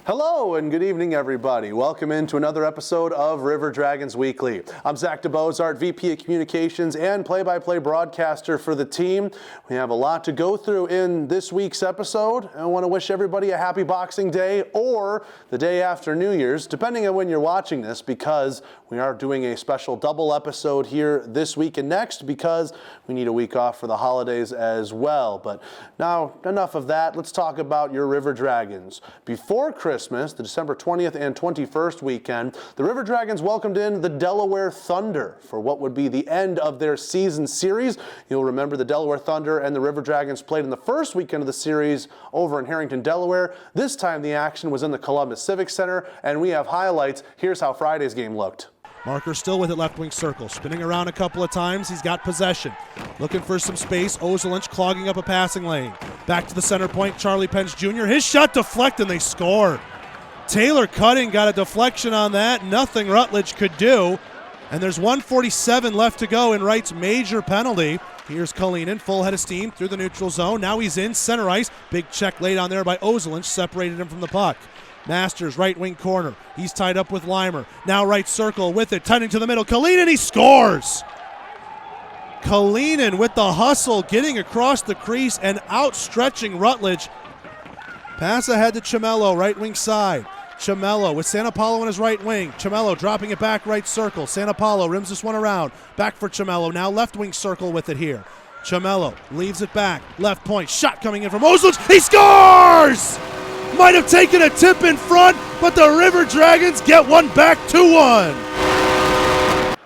Hello and good evening, everybody. Welcome into another episode of River Dragons Weekly. I'm Zach DeBozart, VP of Communications and play-by-play broadcaster for the team. We have a lot to go through in this week's episode. I want to wish everybody a happy Boxing Day or the day after New Year's, depending on when you're watching this, because we are doing a special double episode here this week and next because we need a week off for the holidays as well. But now, enough of that. Let's talk about your River Dragons. Before Christmas, the December 20th and 21st weekend, the River Dragons welcomed in the Delaware Thunder for what would be the end of their season series. You'll remember the Delaware Thunder and the River Dragons played in the first weekend of the series over in Harrington, Delaware. This time the action was in the Columbus Civic Center, and we have highlights. Here's how Friday's game looked. Marker still with it, left wing circle, spinning around a couple of times. He's got possession, looking for some space. Ozelinch clogging up a passing lane. Back to the center point, Charlie Pence Jr. His shot deflected, and they score. Taylor Cutting got a deflection on that. Nothing Rutledge could do. And there's 1:47 left to go in Wright's major penalty. Here's Kalinin, full head of steam through the neutral zone. Now he's in center ice. Big check laid on there by Ozelinch, separated him from the puck. Masters, right wing corner. He's tied up with Limer. Now right circle with it, tight into the middle. Kalinin, he scores! Kalinin with the hustle, getting across the crease and outstretching Rutledge. Pass ahead to Ciamello, right wing side. Ciamello with Santapalo in his right wing. Ciamello dropping it back right circle. Santapalo rims this one around. Back for Ciamello. Now left wing circle with it here. Ciamello leaves it back. Left point. Shot coming in from Ozelinch. He scores! Might have taken a tip in front, but the River Dragons get one back 2-1.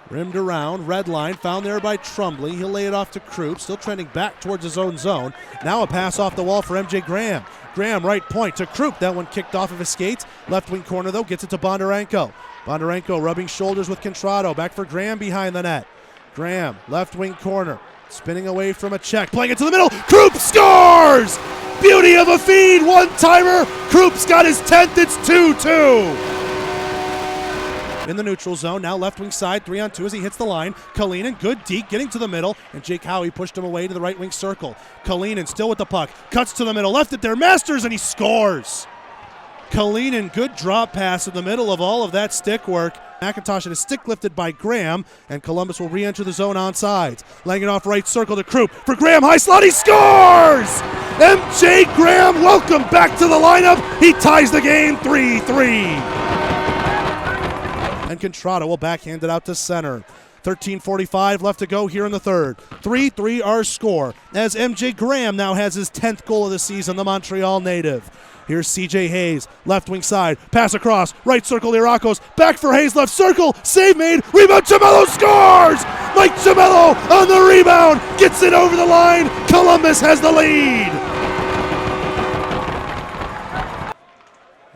Rimmed around, red line, found there by Trumbley. He'll lay it off to Krupp, still trending back towards his own zone. Now a pass off the wall for MJ Graham. Graham right point to Krupp. That one kicked off of his skates. Left wing corner though, gets it to Bondarenko. Bondarenko rubbing shoulders with Contrado. Back for Graham behind the net. Graham, left wing corner, spinning away from a check, playing it to the middle. Krupp scores! Beauty of a feed, one-timer. Krupp's got his 10th, it's 2-2. In the neutral zone, now left wing side, 3-on-2 as he hits the line. Kalinin, good deke, getting to the middle, and Jake Howie pushed him away to the right wing circle. Kalinin still with the puck, cuts to the middle, left it there, Masters, and he scores. Kalinin, good drop pass in the middle of all of that stick work. McIntosh had a stick lifted by Graham, and Columbus will re-enter the zone on sides. Laying it off right circle to Krupp. For Graham, high slot, he scores! MJ Graham, welcome back to the lineup. He ties the game 3-3. And Contrado will backhand it out to center. 13:45 left to go here in the third. 3-3 our score, as MJ Graham now has his 10th goal of the season, the Montreal native. Here's CJ Hayes, left wing side, pass across, right circle, Lirakos, back for Hayes, left circle, save made, rebound, Ciamello scores! Mike Ciamello on the rebound, gets it over the line, Columbus has the lead!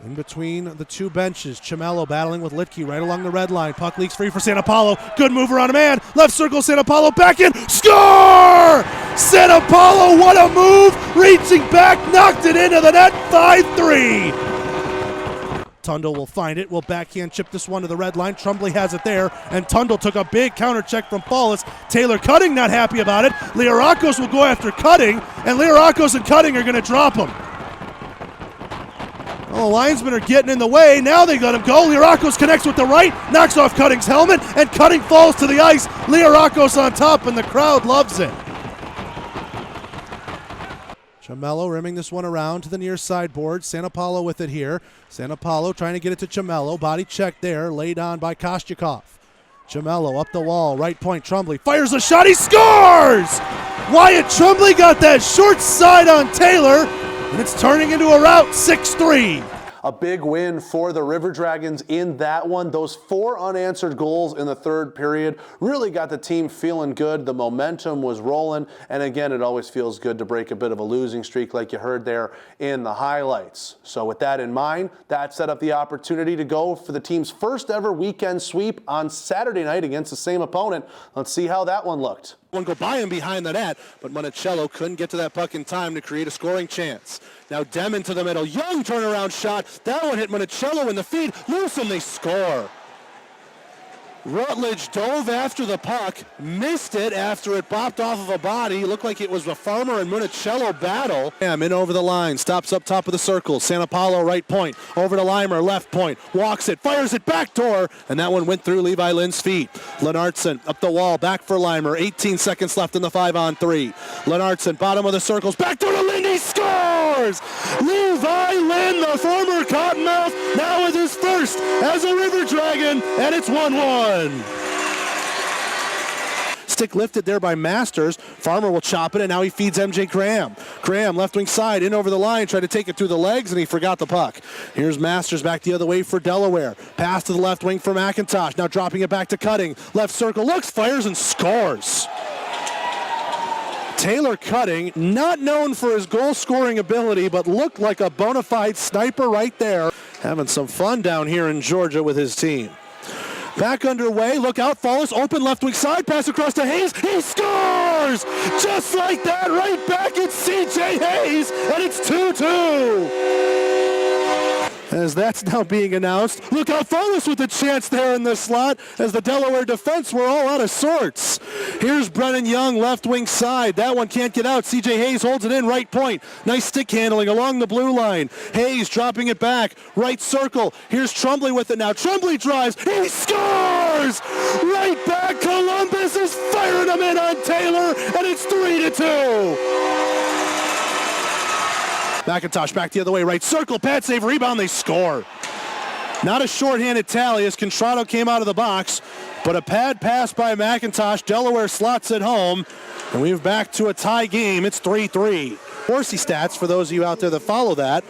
In between the two benches, Ciamello battling with Litke right along the red line. Puck leaks free for Santapalo. Good move around a man. Left circle, Santapalo back in. Score! Santapalo, what a move! Reaching back, knocked it into the net. 5-3. Tundle will find it. Will backhand chip this one to the red line. Trumbley has it there, and Tundle took a big counter check from Paulus. Taylor Cutting not happy about it. Lirakos will go after Cutting, and Lirakos and Cutting are going to drop him. Well, the linesmen are getting in the way. Now they let him go. Lirakos connects with the right, knocks off Cutting's helmet, and Cutting falls to the ice. Lirakos on top, and the crowd loves it. Ciamello rimming this one around to the near sideboard. Santapalo with it here. Santapalo trying to get it to Ciamello. Body check there, laid on by Kostyakov. Ciamello up the wall, right point. Trumbley fires a shot. He scores! Wyatt Trumbley got that short side on Taylor, and it's turning into a rout. 6-3. A big win for the River Dragons in that one. Those 4 unanswered goals in the third period really got the team feeling good. The momentum was rolling. And again, it always feels good to break a bit of a losing streak like you heard there in the highlights. So with that in mind, that set up the opportunity to go for the team's first ever weekend sweep on Saturday night against the same opponent. Let's see how that one looked. One go by him behind the net, but Monticello couldn't get to that puck in time to create a scoring chance. Now Demon to the middle, young turnaround shot. That one hit Monticello in the feed. Loose, and they score. Rutledge dove after the puck, missed it after it bopped off of a body. Looked like it was a Farmer and Municello battle. In over the line, stops up top of the circle. Santa Paula right point, over to Limer left point, walks it, fires it back door, and that one went through Levi Lynn's feet. Lennartson up the wall, back for Limer. 18 seconds left in the 5-on-3. Lennartson, bottom of the circles, back door to Lynn, he scores! Levi Lynn, the former Cottonmouth, now with his first as a River Dragon, and it's 1-1. Stick lifted there by Masters. Farmer will chop it, and now he feeds MJ Graham. Graham, left wing side, in over the line, tried to take it through the legs, and he forgot the puck. Here's Masters back the other way for Delaware. Pass to the left wing for McIntosh. Now dropping it back to Cutting. Left circle, looks, fires, and scores. Taylor Cutting, not known for his goal-scoring ability, but looked like a bona fide sniper right there. Having some fun down here in Georgia with his team. Back underway, look out, Follis, open left wing side, pass across to Hayes, he scores! Just like that, right back at CJ Hayes, and it's 2-2. As that's now being announced, look out, Follis with a chance there in the slot, as the Delaware defense were all out of sorts. Here's Brennan Young, left wing side, that one can't get out, CJ Hayes holds it in, right point, nice stick handling along the blue line. Hayes dropping it back, right circle, here's Tremblay with it now, Tremblay drives, he scores! Right back, Columbus is firing them in on Taylor, and it's 3-2. McIntosh back the other way, right circle, pad save, rebound, they score. Not a shorthanded tally as Contrado came out of the box, but a pad pass by McIntosh. Delaware slots it home, and we're back to a tie game. It's 3-3. Corsi stats for those of you out there that follow that.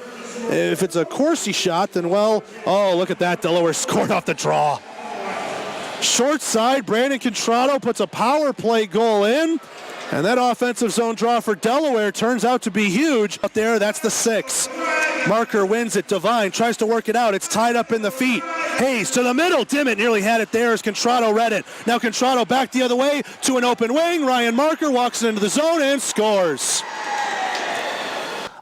If it's a Corsi shot, then well, oh, look at that. Delaware scored off the draw. Short side, Brandon Contrado puts a power play goal in. And that offensive zone draw for Delaware turns out to be huge. Up there, that's the 6. Marker wins it. Devine tries to work it out. It's tied up in the feet. Hayes to the middle. Dimmitt nearly had it there as Contrado read it. Now Contrado back the other way to an open wing. Ryan Marker walks into the zone and scores.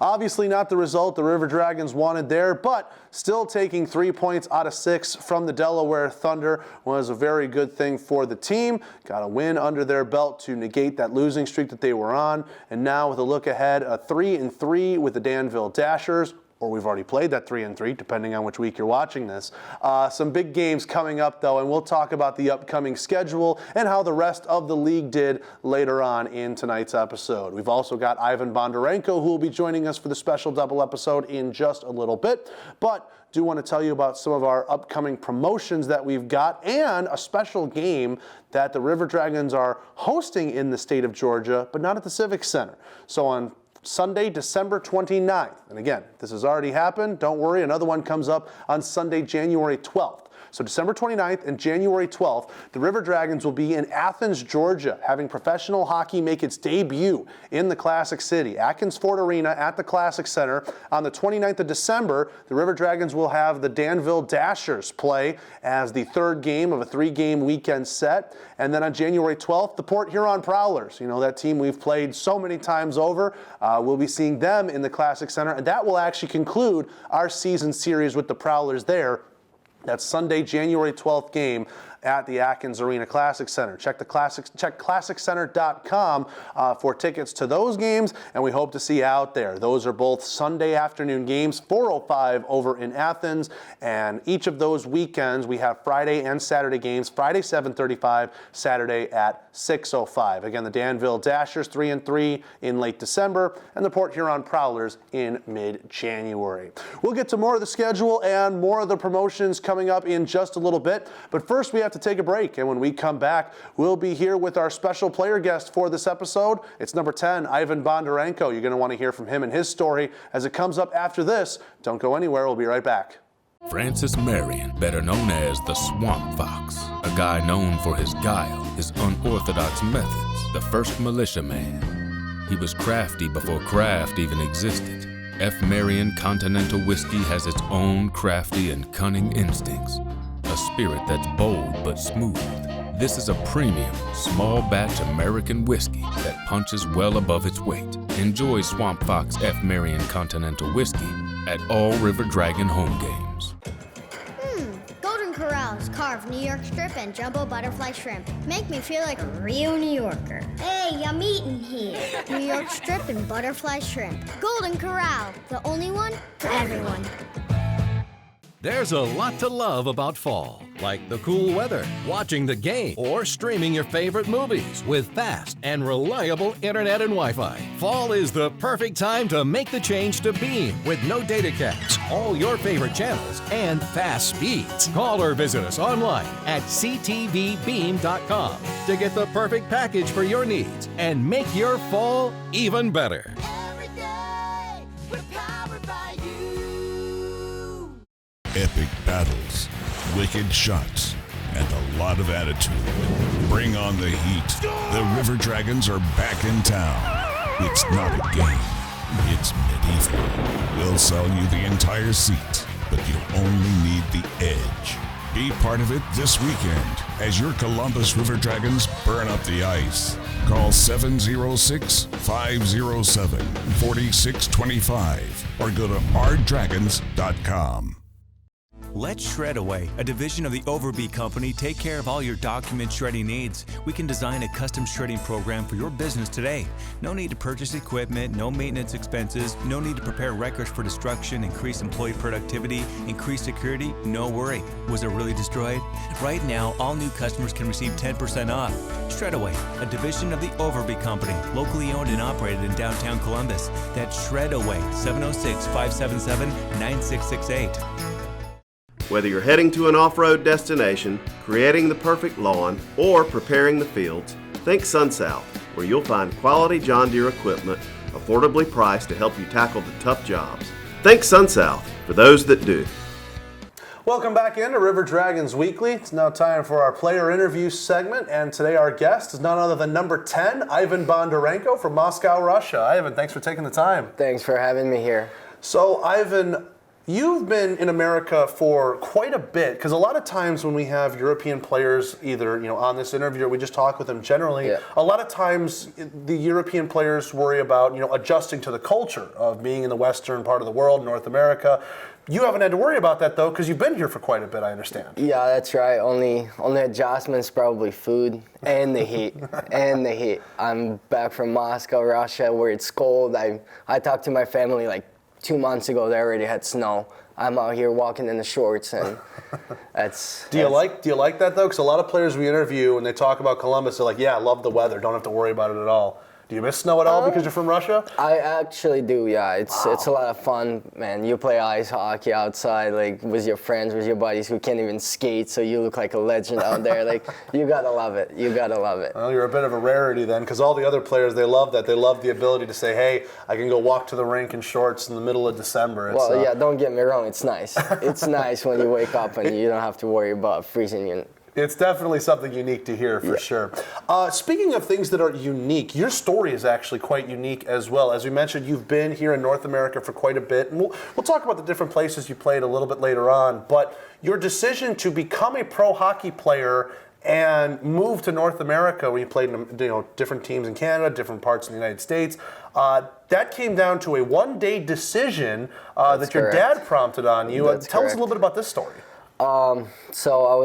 Obviously not the result the River Dragons wanted there, but still taking 3 points out of 6 from the Delaware Thunder was a very good thing for the team. Got a win under their belt to negate that losing streak that they were on. And now with a look ahead, a 3-3 with the Danville Dashers. Or we've already played that 3-3, depending on which week you're watching this. Some big games coming up, though, and we'll talk about the upcoming schedule and how the rest of the league did later on in tonight's episode. We've also got Ivan Bondarenko, who will be joining us for the special double episode in just a little bit. But do want to tell you about some of our upcoming promotions that we've got and a special game that the River Dragons are hosting in the state of Georgia, but not at the Civic Center. So on Sunday, December 29th. And again, this has already happened. Don't worry, another one comes up on Sunday, January 12th. So December 29th and January 12th, the River Dragons will be in Athens, Georgia, having professional hockey make its debut in the Classic City. Atkins Ford Arena at the Classic Center. On the 29th of December, the River Dragons will have the Danville Dashers play as the third game of a 3-game weekend set. And then on January 12th, the Port Huron Prowlers, you know, that team we've played so many times over, we'll be seeing them in the Classic Center. And that will actually conclude our season series with the Prowlers there. That's Sunday, January 12th game at the Atkins Arena Classic Center. Check classiccenter.com for tickets to those games, and we hope to see you out there. Those are both Sunday afternoon games, 4:05 over in Athens, and each of those weekends we have Friday and Saturday games, Friday 7:35, Saturday at 6:05. Again, the Danville Dashers 3-3 in late December, and the Port Huron Prowlers in mid-January. We'll get to more of the schedule and more of the promotions coming up in just a little bit, but first we have to take a break, and when we come back, we'll be here with our special player guest for this episode. It's number 10, Ivan Bondarenko. You're going to want to hear from him and his story as it comes up after this. Don't go anywhere. We'll be right back. Francis Marion, better known as the Swamp Fox, a guy known for his guile, his unorthodox methods, the first militiaman. He was crafty before craft even existed. F. Marion Continental Whiskey has its own crafty and cunning instincts. A spirit that's bold but smooth. This is a premium, small batch American whiskey that punches well above its weight. Enjoy Swamp Fox F. Marion Continental Whiskey at all River Dragon home games. Golden Corral. cows, carved New York strip, and jumbo butterfly shrimp. Make me feel like a real New Yorker. Hey, I'm eating here. New York strip and butterfly shrimp. Golden Corral, the only one for everyone. There's a lot to love about fall, like the cool weather, watching the game, or streaming your favorite movies with fast and reliable internet and Wi-Fi. Fall is the perfect time to make the change to Beam with no data caps, all your favorite channels, and fast speeds. Call or visit us online at ctvbeam.com to get the perfect package for your needs and make your fall even better. Every day, we're powered by you. Epic battles, wicked shots, and a lot of attitude. Bring on the heat. The River Dragons are back in town. It's not a game. It's medieval. We'll sell you the entire seat, but you only need the edge. Be part of it this weekend as your Columbus River Dragons burn up the ice. Call 706-507-4625 or go to rdragons.com. Let Shredaway, a division of the Overby Company, take care of all your document shredding needs. We can design a custom shredding program for your business today. No need to purchase equipment, no maintenance expenses, no need to prepare records for destruction, increase employee productivity, increase security, no worry. Was it really destroyed? Right now, all new customers can receive 10% off. Shredaway, a division of the Overby Company, locally owned and operated in downtown Columbus. That's Shredaway, 706-577-9668. Whether you're heading to an off-road destination, creating the perfect lawn, or preparing the fields, think SunSouth, where you'll find quality John Deere equipment, affordably priced to help you tackle the tough jobs. Think SunSouth, for those that do. Welcome back into River Dragons Weekly. It's now time for our player interview segment, and today our guest is none other than number 10, Ivan Bondarenko from Moscow, Russia. Ivan, thanks for taking the time. Thanks for having me here. So, Ivan, you've been in America for quite a bit, because a lot of times when we have European players, either on this interview or we just talk with them generally, a lot of times the European players worry about adjusting to the culture of being in the western part of the world, North America. You haven't had to worry about that though, because you've been here for quite a bit, I understand. Yeah, that's right. Only adjustments probably food and the heat. And the heat. I'm back from Moscow, Russia, where it's cold. I talked to my family like 2 months ago. They already had snow. I'm out here walking in the shorts, and that's. Do you like that though? Because a lot of players we interview, when they talk about Columbus, they're like, "Yeah, I love the weather. Don't have to worry about it at all." Do you miss snow at all because you're from Russia? I actually do, yeah. It's a lot of fun, man. You play ice hockey outside, like with your friends, with your buddies who can't even skate, so you look like a legend out there. Like, you gotta love it. You gotta love it. Well, you're a bit of a rarity then, because all the other players, they love that. They love the ability to say, "Hey, I can go walk to the rink in shorts in the middle of December." It's, well, yeah, don't get me wrong. It's nice. It's nice when you wake up and you don't have to worry about freezing you. It's definitely something unique to hear, for sure. Speaking of things that are unique, your story is actually quite unique as well. As we mentioned, you've been here in North America for quite a bit, and we'll talk about the different places you played a little bit later on, but your decision to become a pro hockey player and move to North America, where you played in different teams in Canada, different parts in the United States, that came down to a one-day decision that your dad prompted on you. Tell us a little bit about this story. So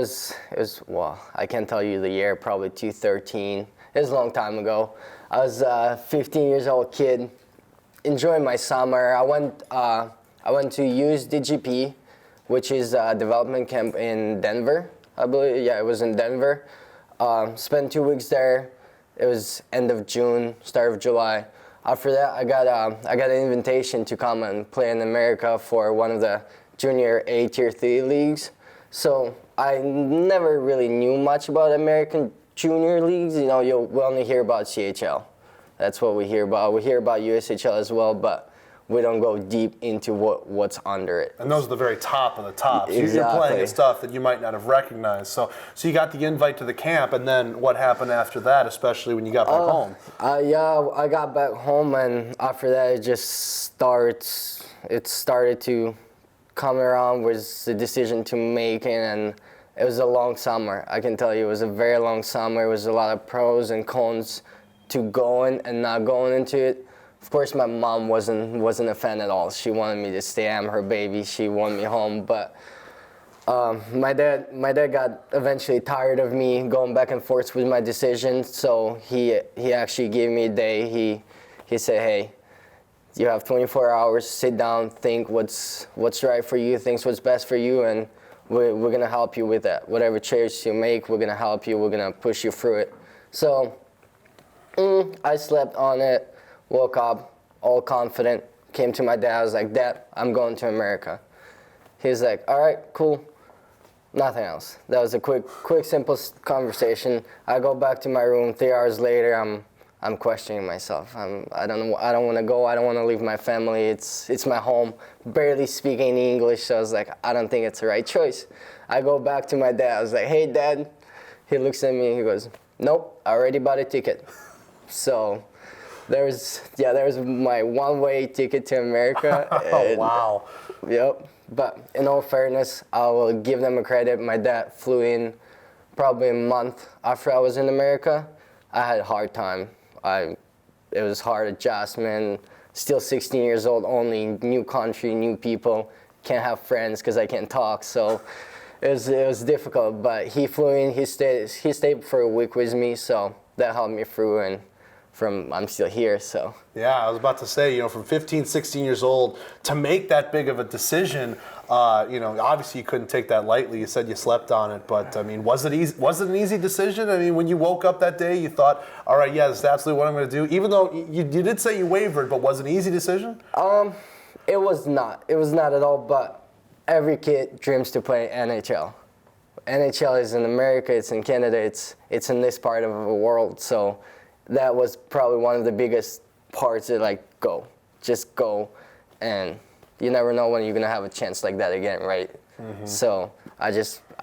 I can't tell you the year, probably 2013. It was a long time ago. I was a 15 years old kid, enjoying my summer. I went to USDGP, which is a development camp in Denver, I believe. Yeah, it was in Denver. Spent 2 weeks there. It was end of June, start of July. After that, I got an invitation to come and play in America for one of the junior A Tier 3 leagues. So I never really knew much about American junior leagues. We only hear about CHL. That's what we hear about. We hear about USHL as well, but we don't go deep into what's under it. And those are the very top of the top. So Exactly. You're playing at stuff that you might not have recognized. So you got the invite to the camp, and then what happened after that, especially when you got back home? I got back home, and after that it started to come around with the decision to make it, and it was a long summer. I can tell you it was a very long summer. It was a lot of pros and cons to going and not going into it. Of course, my mom wasn't a fan at all. She wanted me to stay. I'm her baby. She wanted me home, but My dad got eventually tired of me going back and forth with my decision, so he actually gave me a day. He said, hey, you have 24 hours, sit down, think what's right for you, think what's best for you, and we're going to help you with that. Whatever choice you make, we're going to help you, we're going to push you through it. So I slept on it, woke up, all confident, came to my dad, I was like, Dad, I'm going to America. He's like, all right, cool. Nothing else. That was a quick, simple conversation. I go back to my room. 3 hours later, I'm questioning myself. I don't want to go. I don't want to leave my family. It's my home. Barely speaking English, so I was like, I don't think it's the right choice. I go back to my dad. I was like, hey, Dad. He looks at me. He goes, nope, I already bought a ticket. So there's my one-way ticket to America. Oh, wow. Yep. But in all fairness, I will give them a credit. My dad flew in probably a month after I was in America. I had a hard time. It was hard adjustment. Still 16 years old, only new country, new people. Can't have friends because I can't talk. So it was difficult. But he flew in. He stayed for a week with me. So that helped me through. And I'm still here, so. Yeah, I was about to say, from 15, 16 years old to make that big of a decision, obviously you couldn't take that lightly. You said you slept on it, but I mean, was it easy? Was it an easy decision? I mean, when you woke up that day, you thought, all right, yeah, this is absolutely what I'm going to do. Even though you did say you wavered, but was it an easy decision? It was not. It was not at all. But every kid dreams to play NHL. NHL is in America. It's in Canada. It's in this part of the world. So that was probably one of the biggest parts that just go, and you never know when you're gonna have a chance like that again, right? Mm-hmm. So I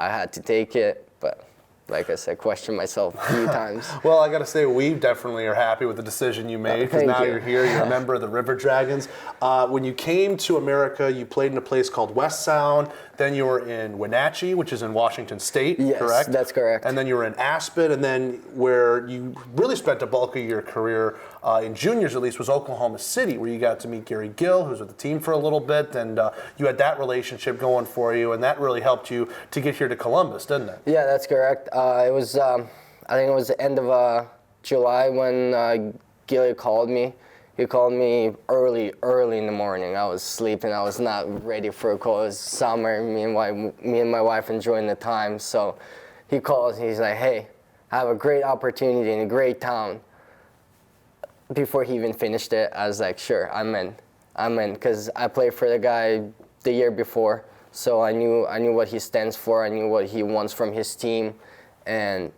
had to take it, but like I said, question myself a few times. Well, I got to say, we definitely are happy with the decision you made, because now you're here, you're a member of the River Dragons. When you came to America, you played in a place called West Sound, then you were in Wenatchee, which is in Washington State, yes, correct? That's correct. And then you were in Aspen, and then where you really spent the bulk of your career, in juniors at least, was Oklahoma City, where you got to meet Gary Gill, who was with the team for a little bit, and you had that relationship going for you, and that really helped you to get here to Columbus, didn't it? Yeah, that's correct. It was, I think it was the end of July when Gilly called me. He called me early in the morning. I was sleeping. I was not ready for a call. It was summer. Me and my wife enjoying the time. So he calls. He's like, "Hey, I have a great opportunity in a great town." Before he even finished it, I was like, "Sure, I'm in," because I played for the guy the year before. So I knew what he stands for. I knew what he wants from his team, and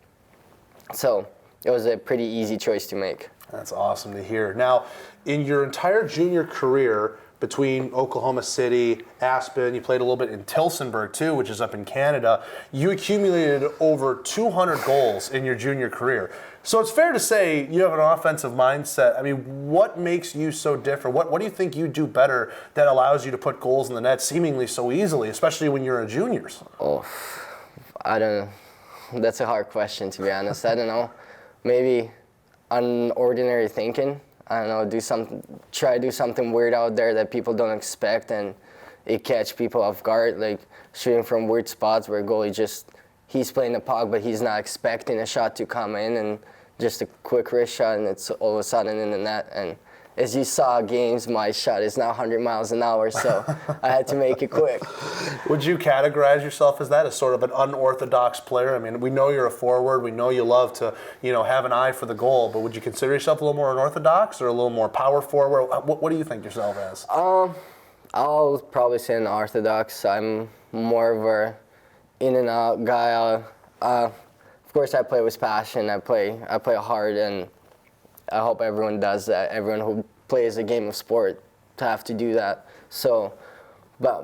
so it was a pretty easy choice to make. That's awesome to hear. Now, in your entire junior career, between Oklahoma City, Aspen, you played a little bit in Tillsonburg too, which is up in Canada, you accumulated over 200 goals in your junior career. So it's fair to say you have an offensive mindset. I mean, what makes you so different? What do you think you do better that allows you to put goals in the net seemingly so easily, especially when you're in juniors? Oh, I don't know. That's a hard question, to be honest. I don't know. Maybe unordinary thinking. I don't know, try to do something weird out there that people don't expect, and it catch people off guard, like shooting from weird spots where a goalie he's playing the puck, but he's not expecting a shot to come in, and just a quick wrist shot, and it's all of a sudden in the net. And as you saw games, my shot is now 100 miles an hour, so I had to make it quick. Would you categorize yourself as that, as sort of an unorthodox player? I mean, we know you're a forward. We know you love to, have an eye for the goal. But would you consider yourself a little more unorthodox or a little more power forward? What do you think yourself as? I'll probably say unorthodox. I'm more of a in and out guy. Of course, I play with passion. I play hard, and I hope everyone does that. Everyone who plays a game of sport to have to do that. So, but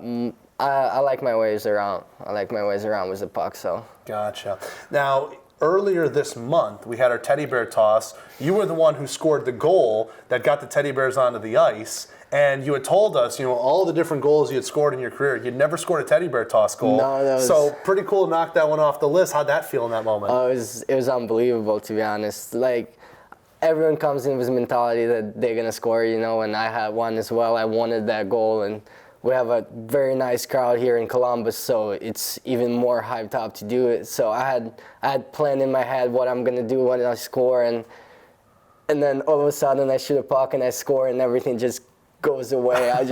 I like my ways around. I like my ways around with the puck. So. Gotcha. Now, earlier this month, we had our teddy bear toss. You were the one who scored the goal that got the teddy bears onto the ice. And you had told us, all the different goals you had scored in your career. You'd never scored a teddy bear toss goal. No, so pretty cool to knock that one off the list. How'd that feel in that moment? It was unbelievable, to be honest. Like, everyone comes in with the mentality that they're going to score, and I had one as well. I wanted that goal, and we have a very nice crowd here in Columbus, so it's even more hyped up to do it. So I had planned in my head what I'm gonna do when I score, and then all of a sudden I shoot a puck and I score, and everything just goes away. I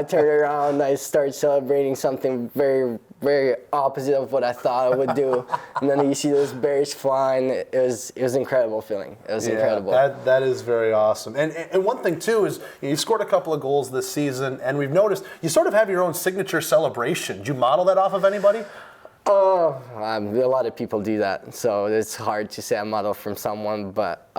turn around, I start celebrating something very, very opposite of what I thought I would do, and then you see those berries flying. It was an incredible feeling. It was incredible. That is very awesome. And one thing too is you've scored a couple of goals this season, and we've noticed you sort of have your own signature celebration. Did you model that off of anybody? Oh, a lot of people do that, so it's hard to say a model from someone. But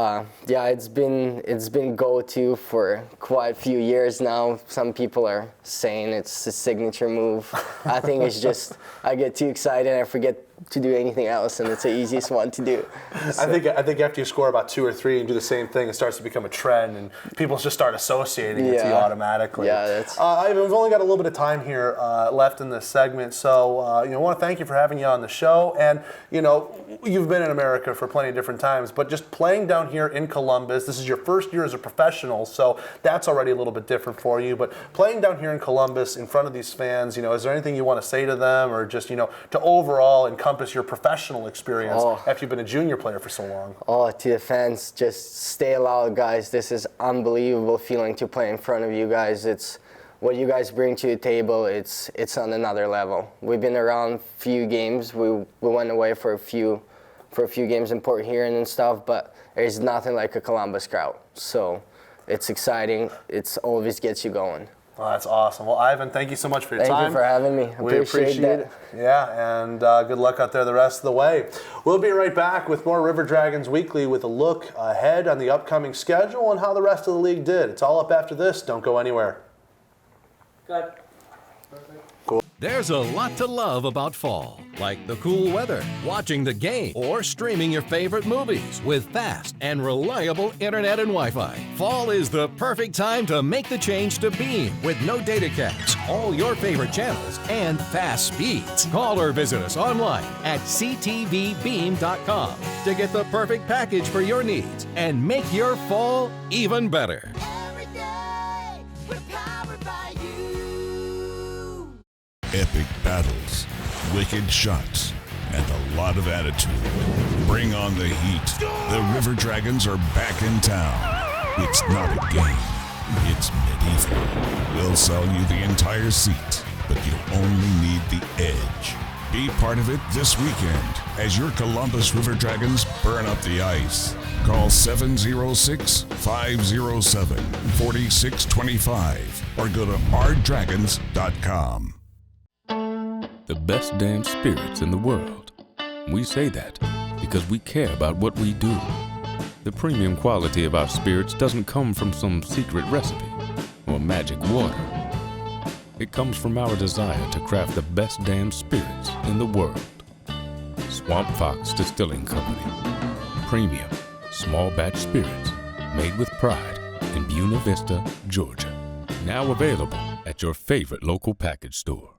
yeah, it's been go-to for quite a few years now. Some people are saying it's a signature move. I think it's just I get too excited and I forget to do anything else, and it's the easiest one to do. So. I think after you score about 2 or 3 and do the same thing, it starts to become a trend, and people just start associating it to you automatically. Yeah, that's. We've only got a little bit of time here left in this segment, so I want to thank you for having you on the show. And you've been in America for plenty of different times, but just playing down here in Columbus, this is your first year as a professional, so that's already a little bit different for you. But playing down here in Columbus in front of these fans, is there anything you want to say to them, or just to overall encompass your professional experience after you've been a junior player for so long? Oh, to the fans, just stay loud, guys. This is unbelievable feeling to play in front of you guys. It's what you guys bring to the table. It's on another level. We've been around a few games. We went away for a few games in Port Huron and stuff, but there's nothing like a Columbus crowd. So it's exciting. It's always gets you going. Well, that's awesome. Well, Ivan, thank you so much for your time. Thank you for having me. We appreciate it. Yeah, and good luck out there the rest of the way. We'll be right back with more River Dragons Weekly with a look ahead on the upcoming schedule and how the rest of the league did. It's all up after this. Don't go anywhere. Good. Cool. There's a lot to love about fall, like the cool weather, watching the game, or streaming your favorite movies with fast and reliable internet and Wi-Fi. Fall is the perfect time to make the change to Beam with no data caps, all your favorite channels, and fast speeds. Call or visit us online at ctvbeam.com to get the perfect package for your needs and make your fall even better. Every day, we're powered by you. Epic battles, wicked shots, and a lot of attitude. Bring on the heat. The River Dragons are back in town. It's not a game. It's medieval. We'll sell you the entire seat, but you only need the edge. Be part of it this weekend as your Columbus River Dragons burn up the ice. Call 706-507-4625 or go to rdragons.com. The best damn spirits in the world. We say that because we care about what we do. The premium quality of our spirits doesn't come from some secret recipe or magic water. It comes from our desire to craft the best damn spirits in the world. Swamp Fox Distilling Company. Premium, small batch spirits made with pride in Buena Vista, Georgia. Now available at your favorite local package store.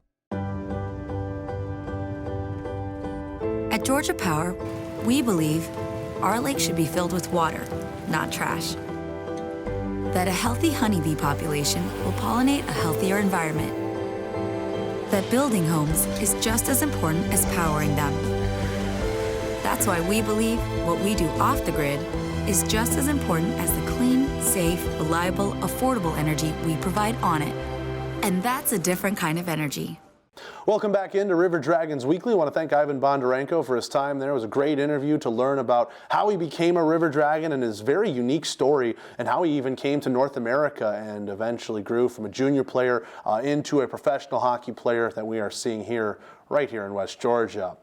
At Georgia Power, we believe our lake should be filled with water, not trash. That a healthy honeybee population will pollinate a healthier environment. That building homes is just as important as powering them. That's why we believe what we do off the grid is just as important as the clean, safe, reliable, affordable energy we provide on it. And that's a different kind of energy. Welcome back into River Dragons Weekly. I want to thank Ivan Bondarenko for his time there. It was a great interview to learn about how he became a River Dragon and his very unique story and how he even came to North America and eventually grew from a junior player into a professional hockey player that we are seeing here, right here in West Georgia.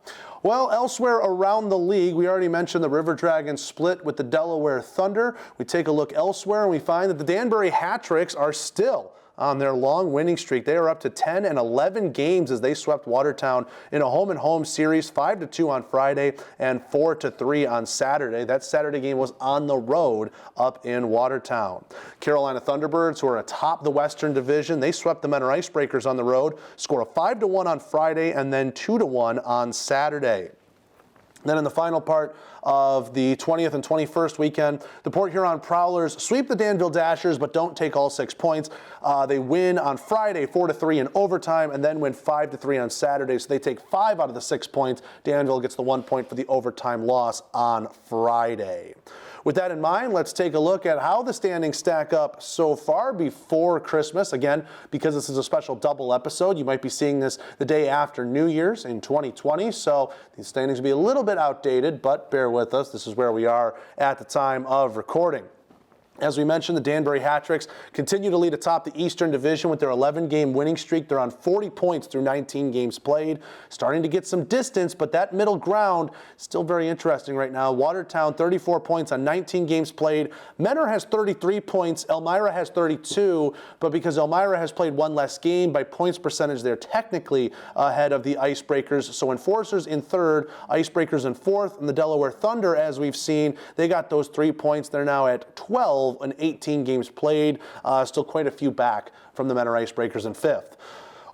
Well, elsewhere around the league, we already mentioned the River Dragons split with the Delaware Thunder. We take a look elsewhere and we find that the Danbury Hat-Tricks are still on their long winning streak. They are up to 10 and 11 games as they swept Watertown in a home-and-home series, 5-2 on Friday and 4-3 on Saturday. That Saturday game was on the road up in Watertown. Carolina Thunderbirds, who are atop the Western Division, they swept the Mentor Icebreakers on the road, scored a 5-1 on Friday and then 2-1 on Saturday. Then in the final part of the 20th and 21st weekend, the Port Huron Prowlers sweep the Danville Dashers but don't take all 6 points. They win on Friday 4-3 in overtime and then win 5-3 on Saturday. So they take 5 out of the 6 points. Danville gets the 1 point for the overtime loss on Friday. With that in mind, let's take a look at how the standings stack up so far before Christmas. Again, because this is a special double episode, you might be seeing this the day after New Year's in 2020. So these standings will be a little bit outdated, but bear with us. This is where we are at the time of recording. As we mentioned, the Danbury Hat-Tricks continue to lead atop the Eastern Division with their 11-game winning streak. They're on 40 points through 19 games played, starting to get some distance, but that middle ground still very interesting right now. Watertown, 34 points on 19 games played. Menor has 33 points. Elmira has 32, but because Elmira has played one less game, by points percentage, they're technically ahead of the Icebreakers. So Enforcers in third, Icebreakers in fourth, and the Delaware Thunder, as we've seen, they got those 3 points. They're now at 12 and 18 games played, still quite a few back from the Menor Icebreakers in fifth.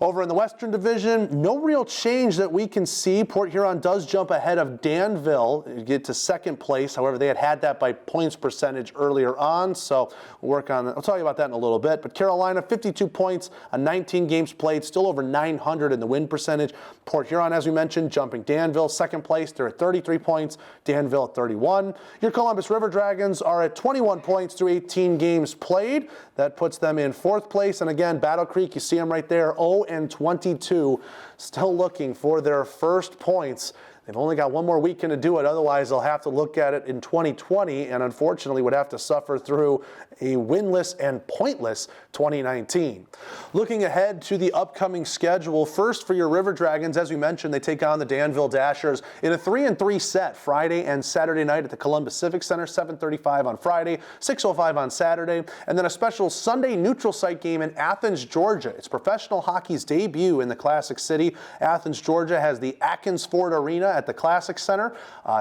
Over in the Western Division, no real change that we can see. Port Huron does jump ahead of Danville, get to second place. However, they had that by points percentage earlier on, so we'll work on that. I'll tell you about that in a little bit. But Carolina, 52 points on 19 games played, still over 900 in the win percentage. Port Huron, as we mentioned, jumping Danville, second place. They're at 33 points, Danville at 31. Your Columbus River Dragons are at 21 points through 18 games played. That puts them in fourth place. And again, Battle Creek, you see them right there, 0-22, still looking for their first points. They've only got one more weekend to do it. Otherwise, they'll have to look at it in 2020 and unfortunately would have to suffer through a winless and pointless 2019. Looking ahead to the upcoming schedule, first for your River Dragons, as we mentioned, they take on the Danville Dashers in a 3-3 set Friday and Saturday night at the Columbus Civic Center, 7:35 on Friday, 6:05 on Saturday, and then a special Sunday neutral site game in Athens, Georgia. It's professional hockey's debut in the Classic City. Athens, Georgia has the Atkins Ford Arena at the Classic Center.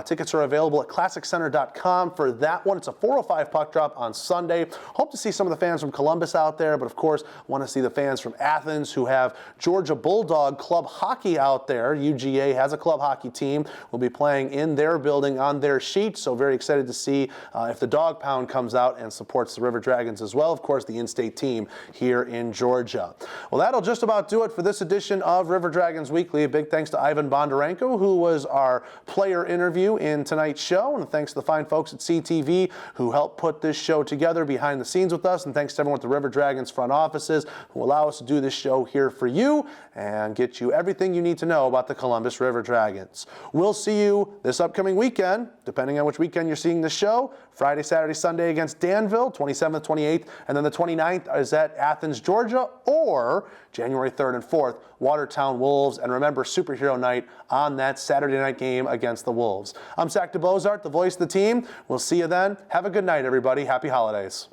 Tickets are available at classiccenter.com for that one. It's a 4:05 puck drop on Sunday. Hope to see some of the fans from Columbus out there, but of course want to see the fans from Athens who have Georgia Bulldog Club Hockey out there. UGA has a club hockey team. Will be playing in their building on their sheet, so very excited to see if the Dog Pound comes out and supports the River Dragons as well. Of course, the in-state team here in Georgia. Well, that'll just about do it for this edition of River Dragons Weekly. A big thanks to Ivan Bondarenko, who was our player interview in tonight's show, and thanks to the fine folks at CTV who helped put this show together behind the scenes with us, and thanks to everyone at the River Dragons front offices who allow us to do this show here for you and get you everything you need to know about the Columbus River Dragons. We'll see you this upcoming weekend, depending on which weekend you're seeing the show. Friday, Saturday, Sunday against Danville, 27th, 28th, and then the 29th is at Athens, Georgia, or January 3rd and 4th, Watertown Wolves. And remember, Superhero Night on that Saturday night game against the Wolves. I'm Zach DeBozart, the voice of the team. We'll see you then. Have a good night, everybody. Happy holidays.